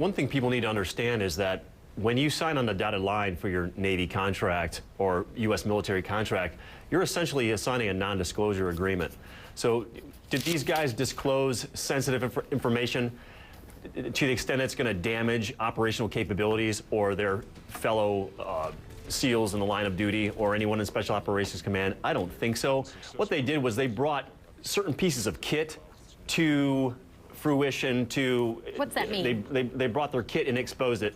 one thing people need to understand is that when you sign on the dotted line for your Navy contract or U.S. military contract, you're essentially signing a non-disclosure agreement. So did these guys disclose sensitive information to the extent it's going to damage operational capabilities or their fellow SEALs in the line of duty or anyone in Special Operations Command? I don't think so. What they did was they brought certain pieces of kit to fruition to... What's that mean? They brought their kit and exposed it.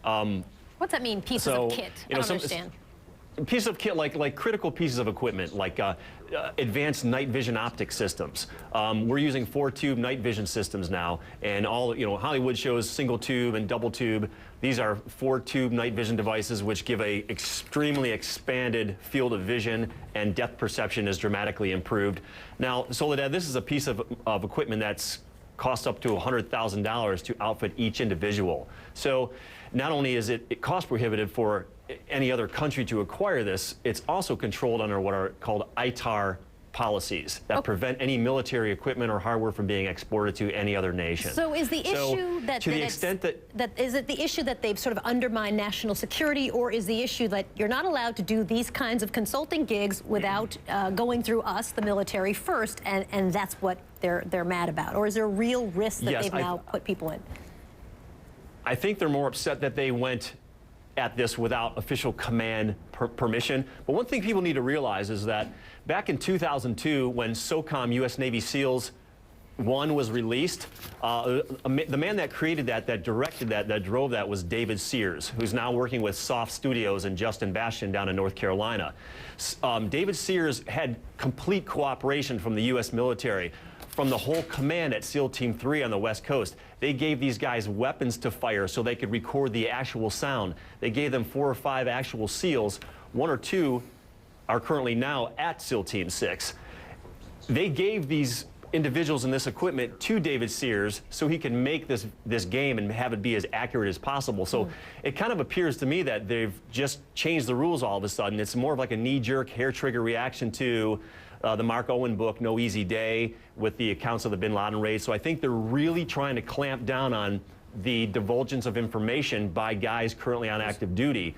What's that mean, pieces of kit? I don't understand. Pieces of kit, like critical pieces of equipment, like advanced night vision optic systems. We're using 4-tube night vision systems now, and all, Hollywood shows single tube and double tube. These are 4-tube night vision devices which give a extremely expanded field of vision, and depth perception is dramatically improved. Now, Soledad, this is a piece of equipment that's costs up to $100,000 to outfit each individual. So not only is it cost prohibitive for any other country to acquire this, it's also controlled under what are called ITAR policies that prevent any military equipment or hardware from being exported to any other nation. So is the issue that to the extent that is it the issue that they've sort of undermined national security, or is the issue that you're not allowed to do these kinds of consulting gigs without going through us, the military, first, and that's what they're mad about? Or is there a real risk that they've now put people in? I think they're more upset that they went at this without official command permission. But one thing people need to realize is that back in 2002, when SOCOM U.S. Navy SEALs 1 was released, the man that created that directed that drove that was David Sears, who's now working with Soft Studios and Justin Bastian down in North Carolina. David Sears had complete cooperation from the U.S. military, from the whole command at SEAL Team 3 on the West Coast. They gave these guys weapons to fire so they could record the actual sound. They gave them 4 or 5 actual SEALs. 1 or 2 are currently now at SEAL Team 6. They gave these individuals and this equipment to David Sears so he can make this game and have it be as accurate as possible. So it kind of appears to me that they've just changed the rules all of a sudden. It's more of like a knee-jerk, hair-trigger reaction to the Mark Heben book, No Easy Day, with the accounts of the Bin Laden raid. So I think they're really trying to clamp down on the divulgence of information by guys currently on active duty.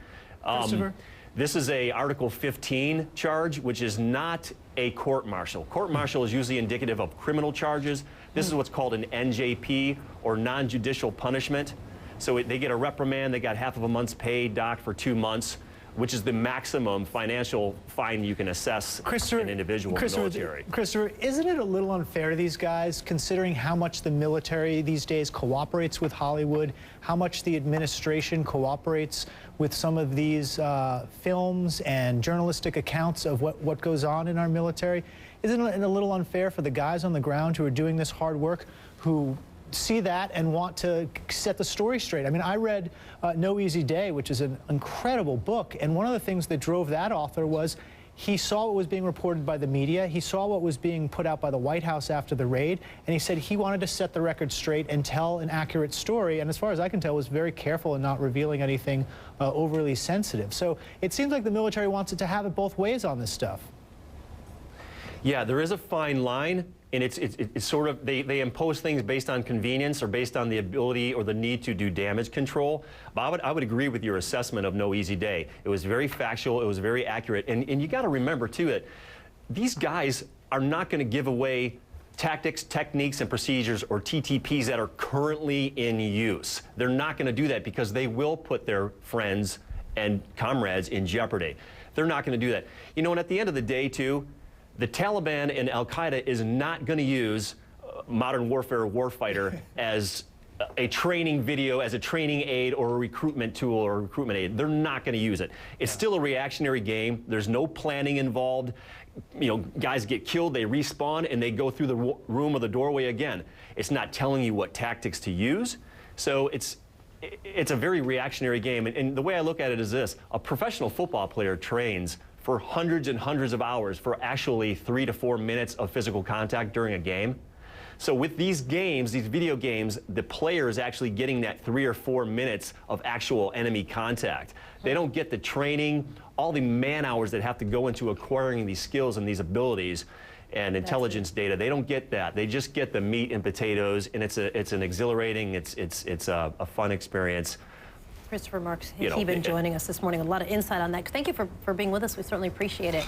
This is a Article 15 charge, which is not a court-martial. Court-martial is usually indicative of criminal charges. This is what's called an NJP, or non-judicial punishment. So they get a reprimand, they got half of a month's pay, docked for 2 months, which is the maximum financial fine you can assess an individual in the military. Christopher, isn't it a little unfair to these guys, considering how much the military these days cooperates with Hollywood, how much the administration cooperates with some of these films and journalistic accounts of what goes on in our military? Isn't it a little unfair for the guys on the ground who are doing this hard work, who see that and want to set the story straight? I mean, I read No Easy Day, which is an incredible book, and one of the things that drove that author was he saw what was being reported by the media, he saw what was being put out by the White House after the raid, and he said he wanted to set the record straight and tell an accurate story, and as far as I can tell, was very careful in not revealing anything overly sensitive. So it seems like the military wants it to have it both ways on this stuff. Yeah, there is a fine line. And it's sort of, they impose things based on convenience or based on the ability or the need to do damage control. But I would agree with your assessment of No Easy Day. It was very factual, it was very accurate. And you got to remember, too, that these guys are not going to give away tactics, techniques, and procedures, or TTPs that are currently in use. They're not going to do that because they will put their friends and comrades in jeopardy. They're not going to do that. You know, and at the end of the day, too, the Taliban and Al-Qaeda is not going to use modern warfare Warfighter as a training video, as a training aid or a recruitment tool or a recruitment aid. They're not going to use it. It's still a reactionary game. There's no planning involved. You know, guys get killed, they respawn, and they go through the room or the doorway again. It's not telling you what tactics to use. So it's a very reactionary game. And the way I look at it is this: a professional football player trains for hundreds and hundreds of hours for actually 3 to 4 minutes of physical contact during a game. So with these games, these video games, the player is actually getting that 3 or 4 minutes of actual enemy contact. They don't get the training, all the man hours that have to go into acquiring these skills and these abilities. and intelligence data. They don't get that. They just get the meat and potatoes, and it's an exhilarating, it's a fun experience. Christopher Mark Heben joining us this morning. A lot of insight on that. Thank you for being with us. We certainly appreciate it.